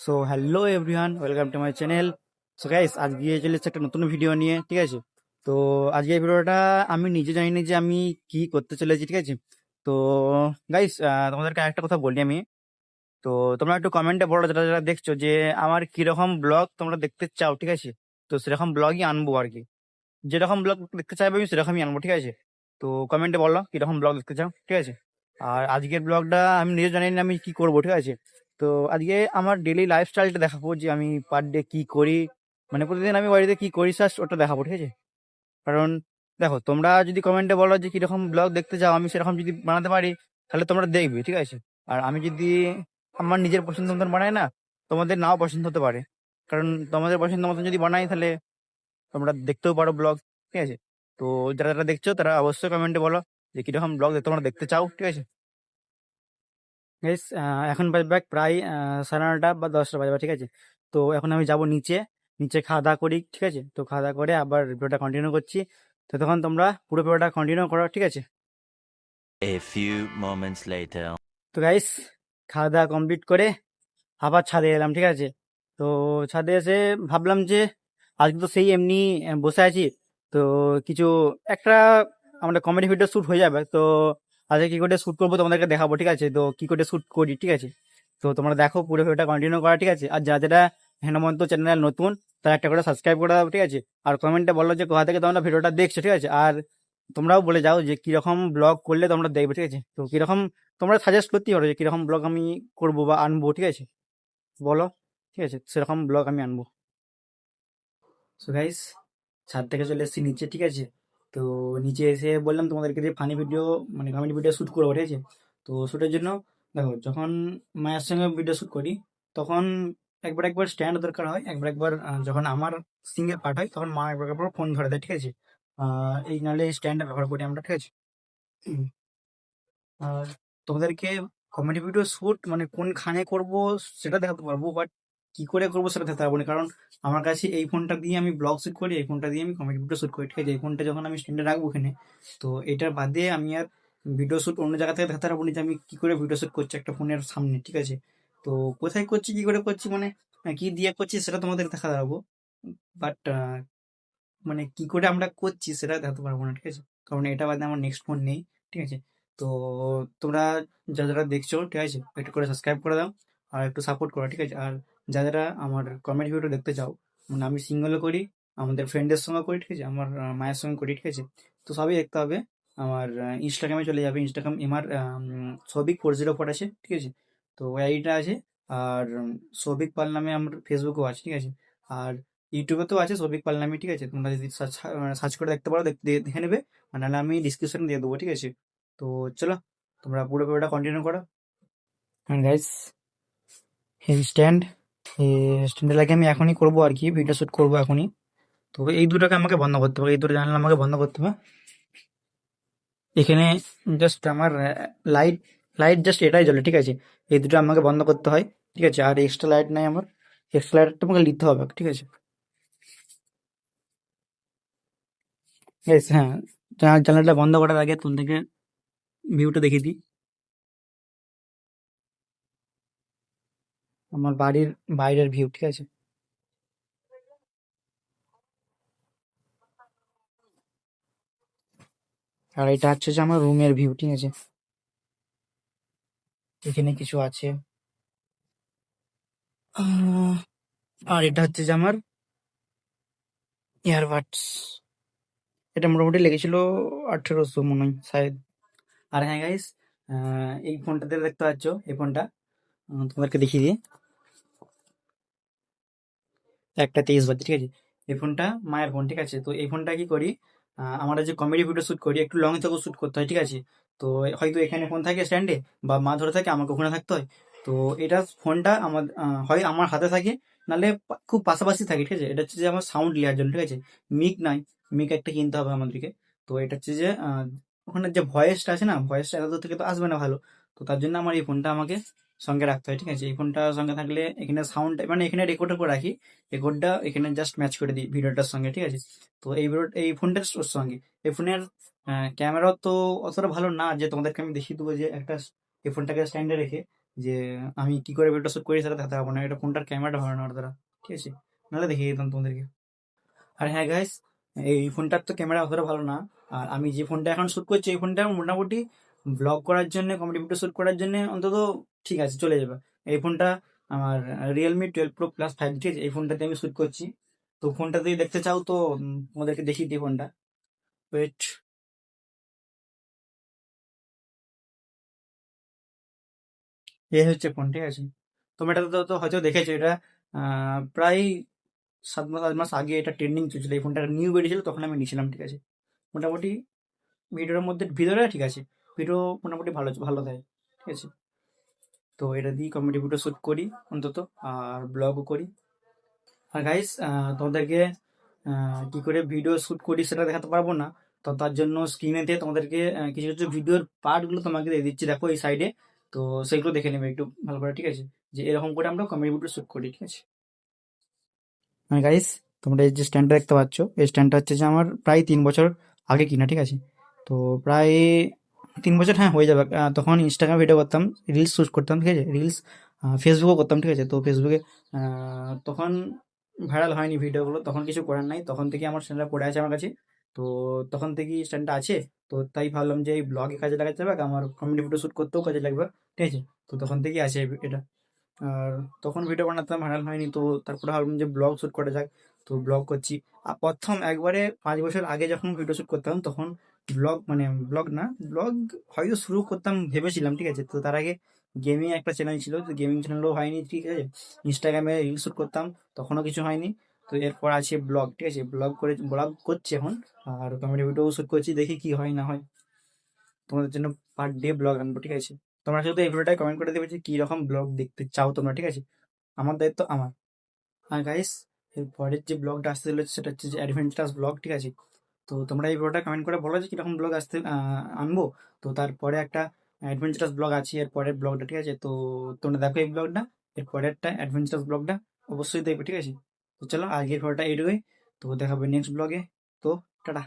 So hello everyone, welcome to my channel. So guys, আজকে চলে এসেছে একটা নতুন ভিডিও নিয়ে, ঠিক আছে? তো আজকে এই ভিডিওটা আমি নিজে জানি না যে আমি কি করতে চলেছি, ঠিক আছে? তো গাইস, তোমাদেরকে একটা কথা বলি আমি। তো তোমরা একটু কমেন্টে বলো, যারা যারা দেখছো, যে আমার কিরকম ব্লগ তোমরা দেখতে চাও, ঠিক আছে? তো সেরকম ব্লগই আনবো আর কি। যেরকম ব্লগ দেখতে চাইবে আমি সেরকমই আনবো, ঠিক আছে? তো কমেন্টে বলো কিরকম ব্লগ দেখতে চাও, ঠিক আছে? আর আজকের ব্লগটা আমি নিজে জানি না আমি কি করবো, ঠিক আছে? তো আজকে আমার ডেলি লাইফস্টাইলটা দেখাবো, যে আমি পার ডে কি করি, মানে প্রতিদিন আমি বাড়িতে কি করি স্যার, ওটা দেখাবো, ঠিক আছে? কারণ দেখো, তোমরা যদি কমেন্টে বলো যে কিরকম ব্লগ দেখতে চাও, আমি সেরকম যদি বানাতে পারি তাহলে তোমরা দেখবে, ঠিক আছে? আর আমি যদি আমার নিজের পছন্দ মতন বানাই না, তোমাদের নাও পছন্দ হতে পারে। কারণ তোমাদের পছন্দ মতন যদি বানাই তাহলে তোমরা দেখতেও পারো ব্লগ, ঠিক আছে? তো যারা যারা দেখছো তারা অবশ্যই কমেন্টে বলো যে কিরকম ব্লগ তোমরা দেখতে চাও, ঠিক আছে? গাইস, এখন বাজবে প্রায় 9:30 বা 10টা বাজবে, ঠিক আছে? তো এখন আমি যাব নিচে, নিচে খাওয়া দাওয়া করি, ঠিক আছে? তো খাওয়া দাওয়া করে আবার ভিডিওটা কন্টিনিউ করছি। তো তখন তোমরা পুরো ভিডিওটা কন্টিনিউ করো, ঠিক আছে? A few moments later. তো গাইস, খাওয়া দাওয়া কমপ্লিট করে আবার ছাদে এলাম, ঠিক আছে? তো ছাদে এসে ভাবলাম যে আজকে তো সেই এমনি বসে আছি, তো কিছু একটা আমরা কমেডি ভিডিও শ্যুট হয়ে যাবে। তো আজকে কি করে শ্যুট করবো তোমাদেরকে দেখাবো, ঠিক আছে? তো কি করে শ্যুট করি, ঠিক আছে? তো তোমরা দেখো, পুরো ভিডিওটা কন্টিনিউ করা, ঠিক আছে? আর যারা যারা হেনমন্ত চ্যানেল নতুন, তারা একটা করে সাবস্ক্রাইব করে দাও, ঠিক আছে? আর কমেন্টে বলো যে কোথা থেকে তোমরা ভিডিওটা দেখছো, ঠিক আছে? আর তোমরাও বলে যাও যে কিরকম ব্লগ করলে তোমরা দেখবে, ঠিক আছে? তো কিরকম তোমরা সাজেস্ট করতেই পারো যে কিরকম ব্লগ আমি করবো বা আনবো, ঠিক আছে? বলো, ঠিক আছে? সেরকম ব্লগ আমি আনবো। সো গাইস, ছাদ থেকে চলে এসেছি নিচে, ঠিক আছে? তো নিচে এসে বললাম তোমাদেরকে যে ফানি ভিডিও, মানে কমেডি ভিডিও শ্যুট করবো, ঠিক আছে? তো শ্যুটের জন্য দেখো, যখন মায়ের সঙ্গে ভিডিও শ্যুট করি তখন একবার একবার স্ট্যান্ড দরকার হয়, একবার একবার যখন আমার সিঙ্গেল পার্ট হয় তখন মা একবার একবার ফোন ধরে দেয়, ঠিক আছে? এই নাহলে স্ট্যান্ডটা ব্যবহার করি আমরা, ঠিক আছে? আর তোমাদেরকে কমেডি ভিডিও শুট মানে কোনখানে করব সেটা দেখাতে পারবো, বাট কি করে করবো সেটা দেখাতে পারবো না। কারণ আমার কাছে এই ফোনটা দিয়ে আমি ব্লগ শুট করি, এই ফোনটা দিয়ে আমি কমেডি ভিডিও শুট করি, ঠিক আছে? এই ফোনটা যখন আমি স্ট্যান্ডে রাখবো এখানে, তো এটার বাদে আমি আর ভিডিও শুট অন্য জায়গা থেকে দেখাতে পারবো না যে আমি কি করে ভিডিও শুট করছি একটা ফোনের সামনে, ঠিক আছে? তো কোথায় করছি, কি করে করছি, মানে কি দিয়ে করছি সেটা তোমাদের দেখা দেখাবো, বাট মানে কি করে আমরা করছি সেটা দেখাতে পারবো না, ঠিক আছে? কারণ এটা বাদে আমার নেক্সট ফোন নেই, ঠিক আছে? তো তোমরা যারা যারা দেখছো, ঠিক আছে, একটু করে সাবস্ক্রাইব করে দাও আর একটু সাপোর্ট করো, ঠিক আছে? আর যারা যারা আমার কমেডি ভিডিও দেখতে চাও, মানে আমি সিঙ্গেলও করি, আমাদের ফ্রেন্ডের সঙ্গে করি, ঠিক আছে, আমার মায়ের সঙ্গে করি, ঠিক আছে? তো সবই দেখতে হবে। আমার ইনস্টাগ্রামে চলে যাবে, ইনস্টাগ্রাম আমার সৌভিক 404 আছে, ঠিক আছে? তো ওই আইডিটা আছে। আর সৌভিক পাল নামে আমার ফেসবুকও আছে, ঠিক আছে? আর ইউটিউবে তো আছে সৌভিক পাল নামে, ঠিক আছে? তোমরা যদি সার্চ করে দেখতে পারো, দেখে নেবে। আর নাহলে আমি ডিসক্রিপশনে দিয়ে দেবো, ঠিক আছে? তো চলো, তোমরা পুরো ভিডিওটা কন্টিনিউ করো। হ্যাঁ গাইস, এই স্ট্যান্ড, এই স্ট্যান্ডে লাগে আমি এখনই করবো আর কি, ভিডিও শ্যুট করবো এখনই। তবে এই দুটোকে আমাকে বন্ধ করতে হবে, এই দুটো জানালা আমাকে বন্ধ করতে হবে। এখানে জাস্ট আমার লাইট লাইট জাস্ট এটাই জ্বলে, ঠিক আছে? এই দুটো আমাকে বন্ধ করতে হয়, ঠিক আছে? আর এক্সট্রা লাইট নাই আমার, এক্সট্রা লাইটটা আমাকে নিতে হবে, ঠিক আছে? হ্যাঁ, জানালাটা বন্ধ করার আগে তোমাদেরকে ভিউটা দেখিয়ে দিই, আমার বাড়ির বাইরের ভিউ, ঠিক আছে? আর এটা হচ্ছে যে আমার রুমের ভিউ, ঠিক আছে? এখানে কিছু আছে। আহ, আর এটা হচ্ছে যে আমার ইয়ারবাডস, এটা মোটামুটি লেগেছিল 1800 মনে হয় শায়দ। আর হ্যাঁ গাইস, এই ফোনটাতে দেখতে পাচ্ছ, এই ফোনটা তোমাদেরকে দেখিয়ে দিই। 1:23 বাজে, ঠিক আছে? এই ফোনটা মায়ের ফোন, ঠিক আছে? তো এই ফোনটা কি করি, আমরা যে কমেডি ভিডিও শ্যুট করি একটু লং থেকেও শ্যুট করতে হয়, ঠিক আছে? তো হয়তো এখানে ফোন থাকে স্ট্যান্ডে, বা মা ধরে থাকে, আমাকে ওখানে থাকতে হয়। তো এটা ফোনটা আমার হয় আমার হাতে থাকে, নাহলে খুব পাশাপাশি থাকে, ঠিক আছে? এটা হচ্ছে যে আমার সাউন্ড নেওয়ার জন্য, ঠিক আছে? মিক নাই, মিক একটা কিনতে হবে আমাদেরকে। তো এটা হচ্ছে যে ওখানে যে ভয়েসটা আছে না, ভয়েসটা এত দূর থেকে তো আসবে না ভালো। তো তার জন্য আমার এই ফোনটা আমাকে সঙ্গে রাখতে হয়, ঠিক আছে? এই ফোনটা সঙ্গে থাকলে এখানে সাউন্ড, মানে এখানে রেকর্ডার করে রাখি, রেকর্ডটা এখানে জাস্ট ম্যাচ করে দিই ভিডিওটার সঙ্গে, ঠিক আছে? তো এই ফোনটার ওর সঙ্গে এই ফোনের ক্যামেরা তো অতটা ভালো না যে তোমাদেরকে আমি দেখিয়ে দেবো যে একটা এই ফোনটাকে স্ট্যান্ডে রেখে যে আমি কি করে ভিডিও শ্যুট করি সেটা দেখাতে পারবো না, এটা ফোনটার ক্যামেরাটা ভালো না ওর দ্বারা, ঠিক আছে, নাহলে দেখিয়ে দিতাম তোমাদেরকে। আর হ্যাঁ গাইস, এই ফোনটার তো ক্যামেরা অতটা ভালো না। আর আমি যে ফোনটা এখন শ্যুট করছি এই ফোনটা মোটামুটি ব্লগ করার জন্য, কমেডি ভিডিও শ্যুট করার জন্য অন্তত ঠিক আছে, চলে যাবে। এই ফোনটা আমার রিয়েলমি 12 Pro+ 5G, ঠিক আছে, এই ফোনটাতে আমি শ্যুট করছি। তো ফোনটা যদি দেখতে চাও তো তোমাদেরকে দেখিয়ে দিই ফোনটা। ওয়েট, এই হচ্ছে ফোন, ঠিক আছে। তোমরা এটা তো হয়তো দেখেছো, এটা প্রায় 7 মাস 8 মাস আগে এটা ট্রেন্ডিং চলছিল, এই ফোনটা নিউ বেরিয়েছিল তখন আমি নিয়েছিলাম, ঠিক আছে। মোটামুটি ভিডিওর মধ্যে ভিডিওটা ঠিক আছে, ভিডিও মোটামুটি ভালো ভালো দেয়, ঠিক আছে। তো এটা দিয়ে কমেডি ভিডিও শ্যুট করি অন্তত, আর ব্লগও করি। আর গাইস, তোমাদেরকে কি করে ভিডিও শ্যুট করি সেটা দেখাতে পারবো না। তো তার জন্য স্ক্রিনেতে তোমাদেরকে কিছু কিছু ভিডিওর পার্টগুলো তোমাকে দিয়ে দিচ্ছি, দেখো এই সাইডে। তো সেগুলো দেখে নেবে একটু ভালো করে, ঠিক আছে, যে এরকম করে আমরা কমেডি ভিডিও শ্যুট করি, ঠিক আছে। মানে গাইস, তোমরা এই যে স্ট্যান্ডটা দেখতে পাচ্ছ, এই স্ট্যান্ডটা হচ্ছে যে আমার প্রায় 3 বছর আগে কিনা, ঠিক আছে। তো প্রায় 3 বছর, হ্যাঁ হয়ে যাবে। তখন ইনস্টাগ্রাম ভিডিও করতাম, রিলস শ্যুট করতাম, ঠিক আছে, রিলস ফেসবুকও করতাম, ঠিক আছে। তো ফেসবুকে তখন ভাইরাল হয়নি ভিডিওগুলো, তখন কিছু করার নাই, তখন থেকে আমার স্ট্যান্ডটা পড়ে আছে আমার কাছে। তো তখন থেকেই স্ট্যান্ডটা আছে। তো তাই ভাবলাম যে এই ব্লগে কাজে লাগাতে হবে, আমার কমেডি ভিডিও শ্যুট করতেও কাজে লাগবে, ঠিক আছে। তো তখন থেকেই আছে এটা। আর তখন ভিডিও বানাতাম, ভাইরাল হয়নি, তো তারপরে ভাবলাম যে ব্লগ শ্যুট করা যাক। তো ব্লগ করছি। আর প্রথম একবারে 5 বছর আগে যখন ভিডিও শ্যুট করতাম তখন ব্লগ, মানে ব্লগ না, ব্লগ হয়তো শুরু করতাম ভেবেছিলাম, ঠিক আছে। তো তার আগে গেমিং একটা চ্যানেল ছিল, তো গেমিং চ্যানেলও হয়নি, ঠিক আছে। ইনস্টাগ্রামে রিল শ্যুট করতাম, তখনও কিছু হয়নি। তো এরপর আছে ব্লগ, ঠিক আছে, ব্লগ করছি এখন। আর কমেডি ভিডিও শ্যুট করছি, দেখি কি হয় না হয়। তোমাদের জন্য পার ডে ব্লগ আনবো, ঠিক আছে। তোমরা শুধু এই ভিডিওটায় কমেন্ট করে দেবে যে কি রকম ব্লগ দেখতে চাও তোমরা, ঠিক আছে। আমার দায়িত্ব আমার। আর গাইস, এর পরের যে ব্লগটা আসতে চলেছে সেটা হচ্ছে যে অ্যাডভেঞ্চারাস ব্লগ, ঠিক আছে। তো তোমরা এই ব্লগটা কমেন্ট করে বলো যে কিরকম ব্লগ আসতে আনবো। তো তারপরে একটা অ্যাডভেঞ্চারাস ব্লগ আছে, এর পরের ব্লগটা, ঠিক আছে। তো তোমরা দেখো এই ব্লগটা, এর পরেরটা অ্যাডভেঞ্চারাস ব্লগটা অবশ্যই দেখবে, ঠিক আছে। তো চলো আজকের ভিডিওটা এইটুকুই। তো দেখাবে নেক্সট ব্লগে। তো টাটা।